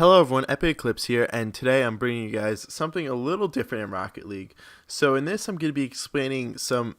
Hello everyone, Epic Eclipse here, and today I'm bringing you guys something a little different in Rocket League. So in this, I'm going to be explaining some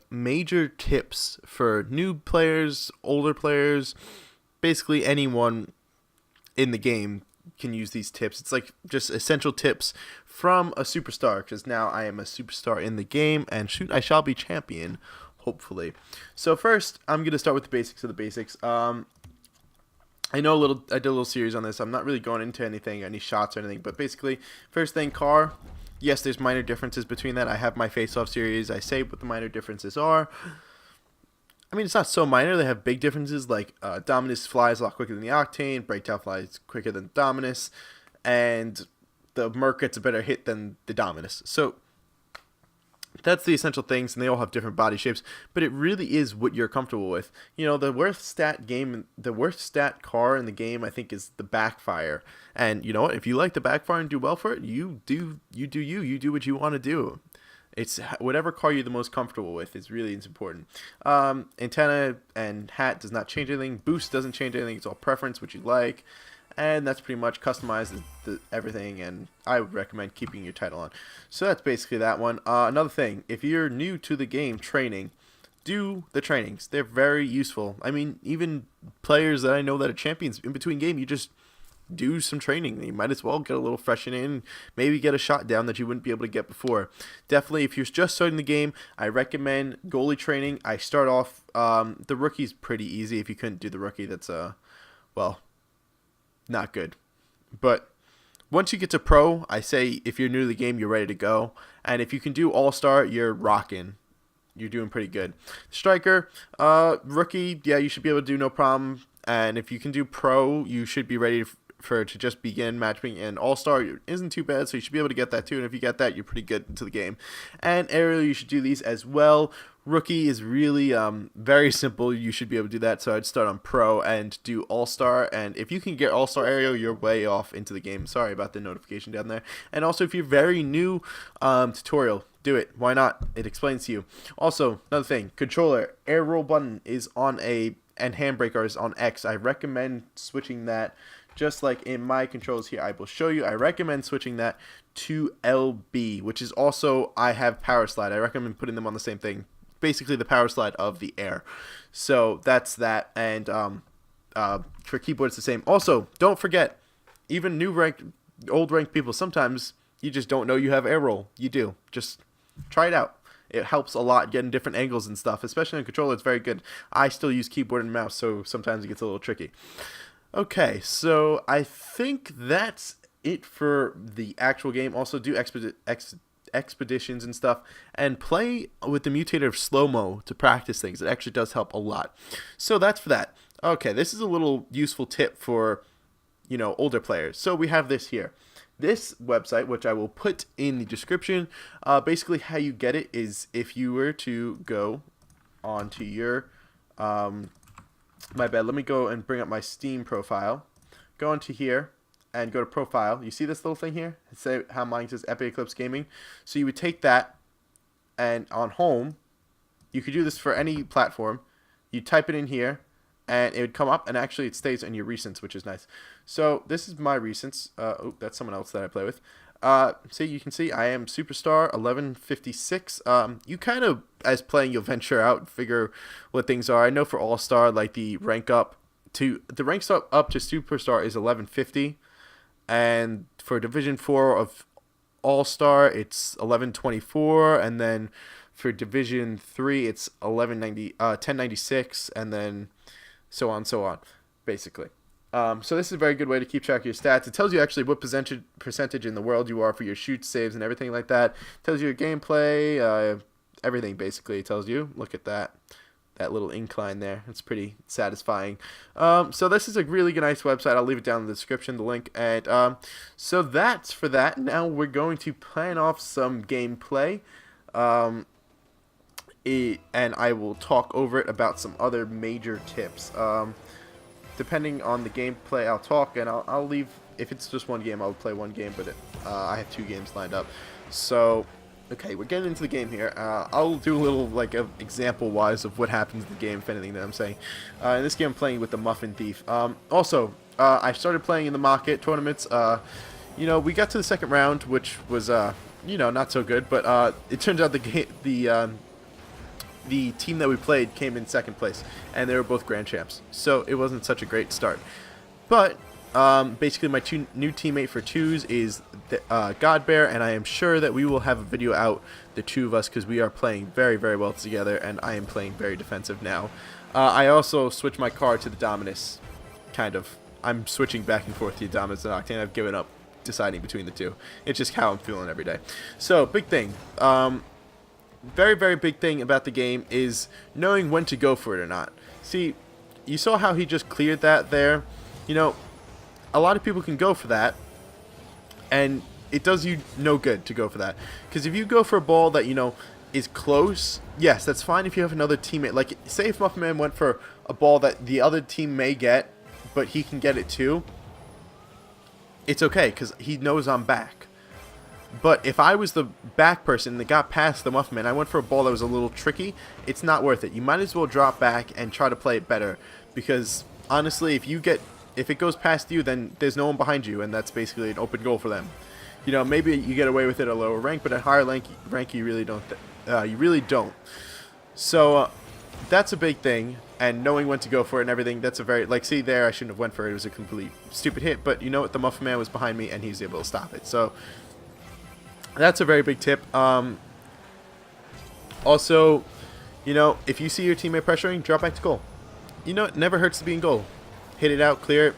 major tips for new players, older players, basically anyone in the game can use these tips. It's like just essential tips from a superstar, because now I am a superstar in the game, and shoot, I shall be champion, hopefully. So first, I'm going to start with the basics of the basics. I did a little series on this. I'm not really going into any shots or anything, but basically, first thing, car. Yes, there's minor differences between that. I have my face-off series. I say what the minor differences are. I mean, it's not so minor. They have big differences, like Dominus flies a lot quicker than the Octane, Breakdown flies quicker than Dominus, and the Merc gets a better hit than the Dominus. So that's the essential things, and they all have different body shapes, but it really is what you're comfortable with. You know, the worst stat car in the game, I think, is the backfire. And you know what? If you like the backfire and do well for it, you do what you want to do. It's whatever car you're the most comfortable with is really important. Antenna and hat does not change anything. Boost doesn't change anything. It's all preference, what you like. And that's pretty much customized everything, and I would recommend keeping your title on. So that's basically that one. Another thing, if you're new to the game training, do the trainings. They're very useful. I mean, even players that I know that are champions, in between game, you just do some training. You might as well get a little freshen in, maybe get a shot down that you wouldn't be able to get before. Definitely, if you're just starting the game, I recommend goalie training. I start off, the rookie's pretty easy. If you couldn't do the rookie, that's, well, not good. But once you get to pro, I say if you're new to the game, you're ready to go. And if you can do all-star, you're rocking. You're doing pretty good. Striker, rookie, yeah, you should be able to do no problem. And if you can do pro, you should be ready to just begin matchmaking. And all-star isn't too bad, so you should be able to get that too. And if you get that, you're pretty good into the game. And aerial, you should do these as well. Rookie is really very simple. You should be able to do that. So I'd start on pro and do all-star. And if you can get all-star aerial, you're way off into the game. Sorry about the notification down there. And also, if you're very new, tutorial, do it. Why not? It explains to you. Also, another thing, controller, air roll button is on A and handbrake is on X. I recommend switching that. Just like in my controls here, I will show you. I recommend switching that to LB, which is also, I have power slide. I recommend putting them on the same thing. Basically the power slide of the air. So that's that. And for keyboard, it's the same. Also, don't forget, even old ranked people, sometimes you just don't know you have air roll. You do. Just try it out. It helps a lot getting different angles and stuff. Especially on controller, it's very good. I still use keyboard and mouse, so sometimes it gets a little tricky. Okay, so I think that's it for the actual game. Also, do expeditions and stuff, and play with the mutator of slow-mo to practice things. It actually does help a lot. So that's for that. Okay, this is a little useful tip for, older players. So we have this here. This website, which I will put in the description, basically how you get it is if you were to go onto your my bad, let me go and bring up my Steam profile. Go into here and go to profile. You see this little thing here? Say how mine says Epic Eclipse Gaming. So you would take that, and on home, you could do this for any platform. You type it in here, and it would come up, and actually it stays in your recents, which is nice. So this is my recents. Oh, that's someone else that I play with. So you can see I am Superstar 1156. You kind of, as playing, you'll venture out, figure what things are. I know for All-Star, like the rank up to Superstar is 1150. And for Division 4 of All-Star, it's 1124, and then for Division 3, it's 1096, and then so on, basically. So this is a very good way to keep track of your stats. It tells you actually what percentage in the world you are for your shoots, saves, and everything like that. It tells you your gameplay, everything basically it tells you. Look at that little incline there. It's pretty satisfying. So this is a really nice website. I'll leave it down in the description, the link. And so that's for that. Now we're going to plan off some gameplay. And I will talk over it about some other major tips. Depending on the gameplay, I'll talk, and I'll leave. If it's just one game, I'll play one game, but I have 2 games lined up. So, okay, we're getting into the game here. I'll do a little, example-wise of what happens in the game, if anything that I'm saying. In this game, I'm playing with the Muffin Thief. Also, I started playing in the market tournaments. You know, we got to the second round, which was you know, not so good, but it turns out the team that we played came in second place, and they were both grand champs, so it wasn't such a great start. But basically, my new teammate for twos is Godbear, and I am sure that we will have a video out, the two of us, because we are playing very, very well together, and I am playing very defensive now. I also switched my card to the Dominus, kind of. I'm switching back and forth to the Dominus and Octane. I've given up deciding between the two. It's just how I'm feeling every day. So, big thing. Very, very big thing about the game is knowing when to go for it or not. See, you saw how he just cleared that there. You know, a lot of people can go for that, and it does you no good to go for that. Because if you go for a ball that, you know, is close, yes, that's fine if you have another teammate. Like, say if Muffin Man went for a ball that the other team may get, but he can get it too, it's okay, because he knows I'm back. But if I was the back person that got past the Muffin Man, I went for a ball that was a little tricky, it's not worth it. You might as well drop back and try to play it better. Because, honestly, if it goes past you, then there's no one behind you, and that's basically an open goal for them. You know, maybe you get away with it at a lower rank, but at higher rank you really don't. You really don't. So, that's a big thing, and knowing when to go for it and everything, that's a very, like, see there, I shouldn't have went for it. It was a complete stupid hit, but you know what? The Muffin Man was behind me, and he was able to stop it. So, that's a very big tip. Also, you know, if you see your teammate pressuring, drop back to goal. You know, it never hurts to be in goal. Hit it out, clear it.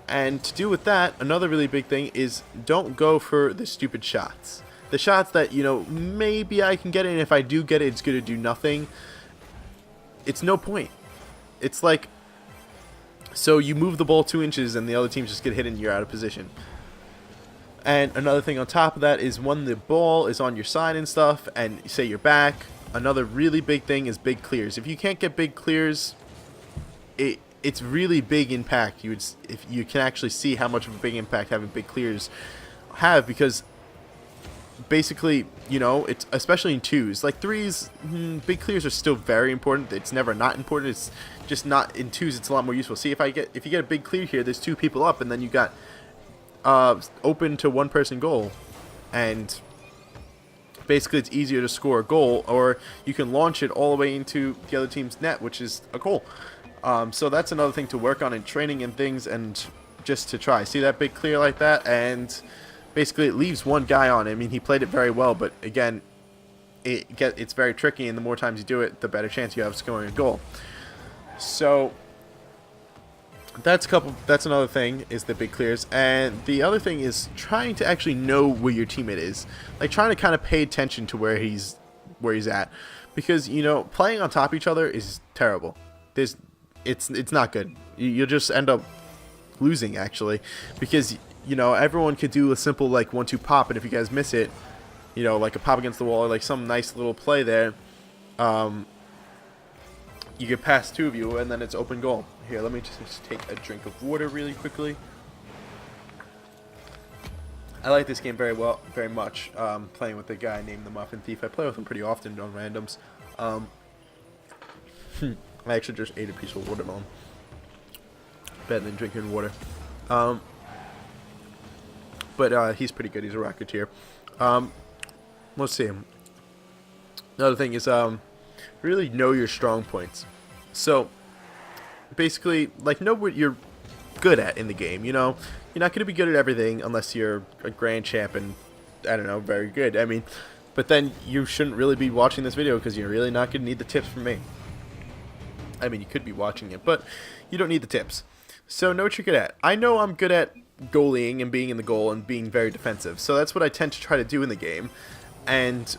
And to do with that, another really big thing is don't go for the stupid shots. The shots that, you know, maybe I can get it, and if I do get it, it's going to do nothing. It's no point. It's like, so you move the ball 2 inches and the other teams just get hit and you're out of position. And another thing on top of that is when the ball is on your side and stuff, and say you're back, another really big thing is big clears. If you can't get big clears, it's really big impact. If you can actually see how much of a big impact having big clears have, because basically, you know, it's especially in twos. Like threes, big clears are still very important. It's never not important. It's just not in twos. It's a lot more useful. See, if you get a big clear here, there's 2 people up, and then you got open to 1-person goal, and basically it's easier to score a goal, or you can launch it all the way into the other team's net, which is a goal. So that's another thing to work on in training and things, and just to try. See that big clear like that, and basically it leaves one guy on. I mean, he played it very well, but again, it's very tricky, and the more times you do it, the better chance you have of scoring a goal. So that's another thing, is the big clears. And the other thing is trying to actually know where your teammate is, like trying to kind of pay attention to where he's at, because, you know, playing on top of each other is terrible. It's not good. You'll just end up losing, actually, because, you know, everyone could do a simple like 1-2 pop, and if you guys miss it, you know, like a pop against the wall or like some nice little play there, you get past 2 of you, and then it's open goal. Here, let me just take a drink of water really quickly. I like this game very much. Playing with a guy named the Muffin Thief. I play with him pretty often on randoms. I actually just ate a piece of watermelon. Better than drinking water. But he's pretty good. He's a Rocketeer. Let's see. Another thing is really know your strong points. So basically, like, know what you're good at in the game. You know, you're not going to be good at everything unless you're a grand champ and, I don't know, very good. I mean, but then you shouldn't really be watching this video, because you're really not going to need the tips from me. I mean, you could be watching it, but you don't need the tips. So know what you're good at. I know I'm good at goalieing and being in the goal and being very defensive. So that's what I tend to try to do in the game. And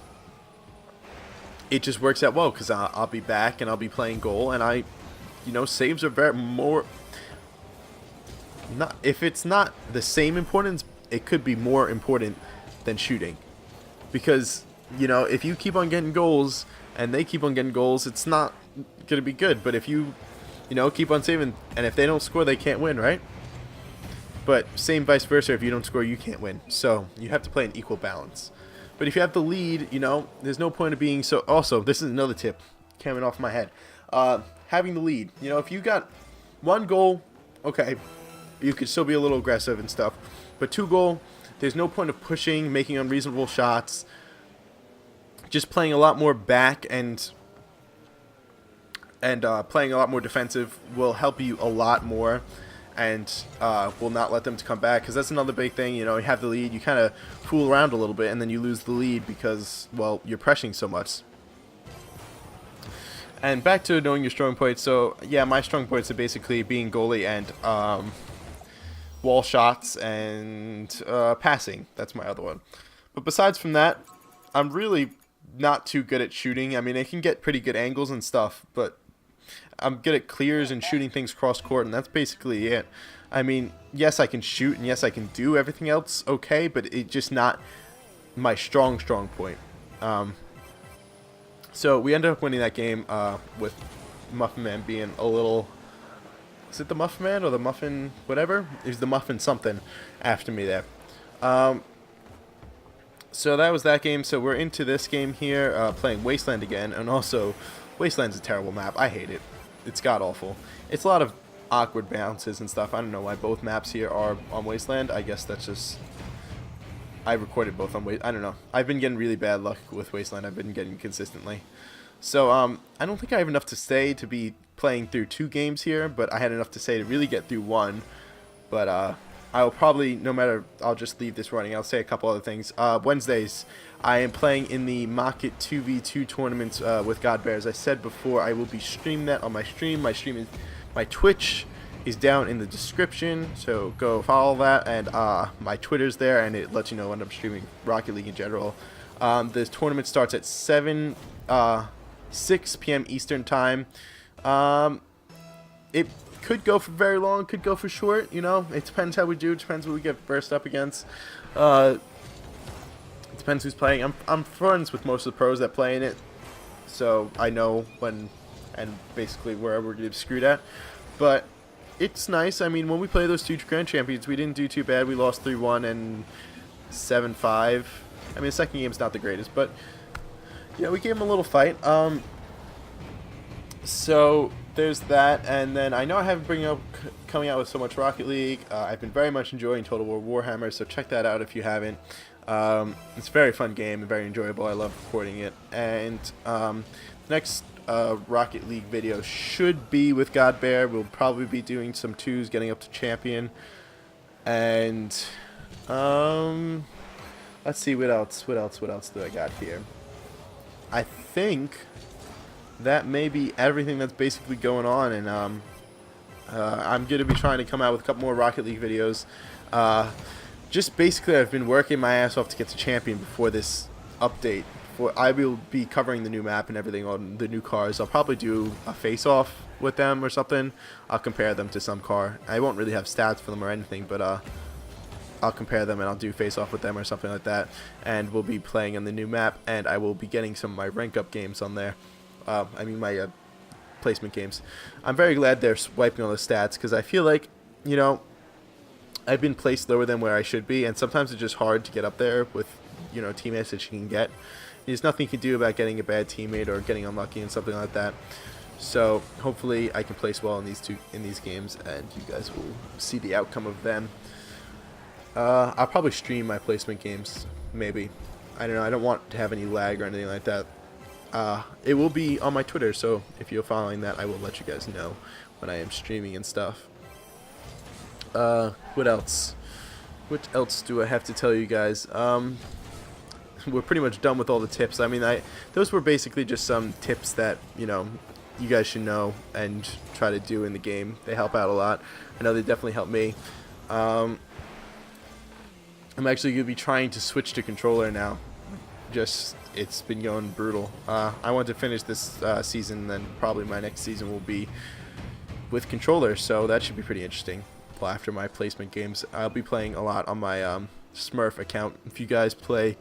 it just works out well, because I'll be back and I'll be playing goal, and you know, saves are very more, not, if it's not the same importance, it could be more important than shooting. Because, you know, if you keep on getting goals and they keep on getting goals, it's not going to be good. But if you know, keep on saving, and if they don't score, they can't win, right? But same vice versa, if you don't score, you can't win. So you have to play an equal balance. But if you have the lead, you know, there's no point of being so. Also, this is another tip coming off my head. Having the lead. You know, if you got 1 goal, okay, you could still be a little aggressive and stuff. But 2 goal, there's no point of pushing, making unreasonable shots. Just playing a lot more back and playing a lot more defensive will help you a lot more, and will not let them to come back, because that's another big thing. You have the lead, you kind of fool around a little bit, and then you lose the lead because, well, you're pressing so much. And back to knowing your strong points. So yeah, my strong points are basically being goalie and wall shots and passing. That's my other one. But besides from that, I'm really not too good at shooting. I mean, I can get pretty good angles and stuff, but I'm good at clears and shooting things cross court, and that's basically it. I mean, yes, I can shoot, and yes, I can do everything else okay, but it's just not my strong point. So we ended up winning that game with Muffin Man being a little... Is it the Muffin Man or the Muffin whatever? It was the Muffin something after me there. So that was that game. So we're into this game here, playing Wasteland again. And also, Wasteland's a terrible map. I hate it. It's god-awful. It's a lot of awkward bounces and stuff. I don't know why both maps here are on Wasteland. I guess that's just... I recorded both on Wasteland. I don't know. I've been getting really bad luck with Wasteland. I've been getting consistently. So, I don't think I have enough to say to be playing through 2 games here, but I had enough to say to really get through 1. But, I'll probably, no matter, I'll just leave this running. I'll say a couple other things. Wednesdays, I am playing in the Market 2v2 tournaments with Godbear. As I said before, I will be streaming that on my stream. My Twitch is down in the description, so go follow that, and my Twitter's there, and it lets you know when I'm streaming Rocket League in general. The tournament starts at 6 p.m. Eastern time. It could go for very long, could go for short, it depends how we do, it depends what we get burst up against. It depends who's playing. I'm friends with most of the pros that play in it, so I know when and basically where we're going to be screwed at, but it's nice. I mean, when we play those 2 Grand Champions, we didn't do too bad. We lost 3-1 and 7-5. I mean, the second game's not the greatest, but yeah, we gave them a little fight. So there's that, and then I know I haven't been coming out with so much Rocket League. I've been very much enjoying Total War Warhammer, so check that out if you haven't. It's a very fun game and very enjoyable. I love recording it. And next Rocket League video should be with Godbear. We'll probably be doing some 2s, getting up to champion. And let's see what else do I got here. I think that may be everything that's basically going on, and I'm going to be trying to come out with a couple more Rocket League videos. Just basically, I've been working my ass off to get to champion before this update. I will be covering the new map and everything on the new cars. I'll probably do a face-off with them or something. I'll compare them to some car. I won't really have stats for them or anything, but I'll compare them and I'll do face-off with them or something like that. And we'll be playing on the new map, and I will be getting some of my rank-up games on there. I mean my placement games. I'm very glad they're wiping all the stats, because I feel like, I've been placed lower than where I should be, and sometimes it's just hard to get up there with, teammates that you can get. There's nothing you can do about getting a bad teammate or getting unlucky and something like that. So hopefully I can place well in these games, and you guys will see the outcome of them. I'll probably stream my placement games, maybe. I don't know. I don't want to have any lag or anything like that. It will be on my Twitter, so if you're following that, I will let you guys know when I am streaming and stuff. What else? What else do I have to tell you guys? We're pretty much done with all the tips. I mean, those were basically just some tips that, you guys should know and try to do in the game. They help out a lot. I know they definitely help me. I'm actually going to be trying to switch to controller now. It's been going brutal. I want to finish this season, then probably my next season will be with controller, so that should be pretty interesting. Well, after my placement games, I'll be playing a lot on my Smurf account. If you guys play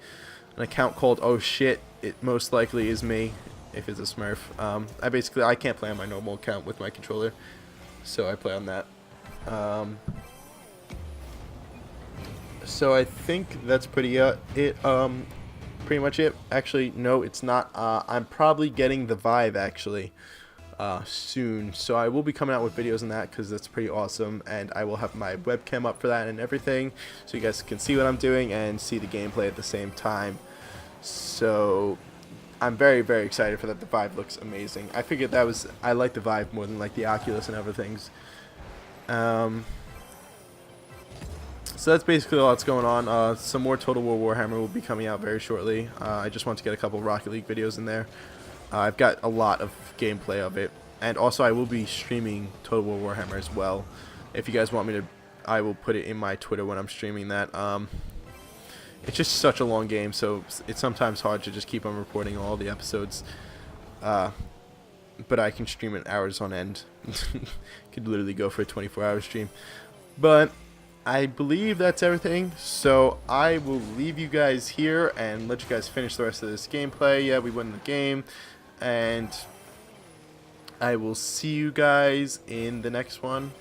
an account called Oh Shit, it most likely is me, if it's a Smurf. I can't play on my normal account with my controller, so I play on that. So I think that's pretty much it. Actually, no, it's not. I'm probably getting the Vive, actually. soon. So I will be coming out with videos on that because that's pretty awesome, and I will have my webcam up for that and everything, so you guys can see what I'm doing and see the gameplay at the same time. So I'm very, very excited for that. The Vive looks amazing. I figured I like the Vive more than like the Oculus and other things. So that's basically all that's going on. Some more Total War Warhammer will be coming out very shortly. I just want to get a couple Rocket League videos in there. I've got a lot of gameplay of it, and also I will be streaming Total War Warhammer as well. If you guys want me to, I will put it in my Twitter when I'm streaming that. It's just such a long game, so it's sometimes hard to just keep on reporting all the episodes. But I can stream it hours on end. Could literally go for a 24-hour stream. But I believe that's everything, so I will leave you guys here and let you guys finish the rest of this gameplay. Yeah, we won the game, and I will see you guys in the next one.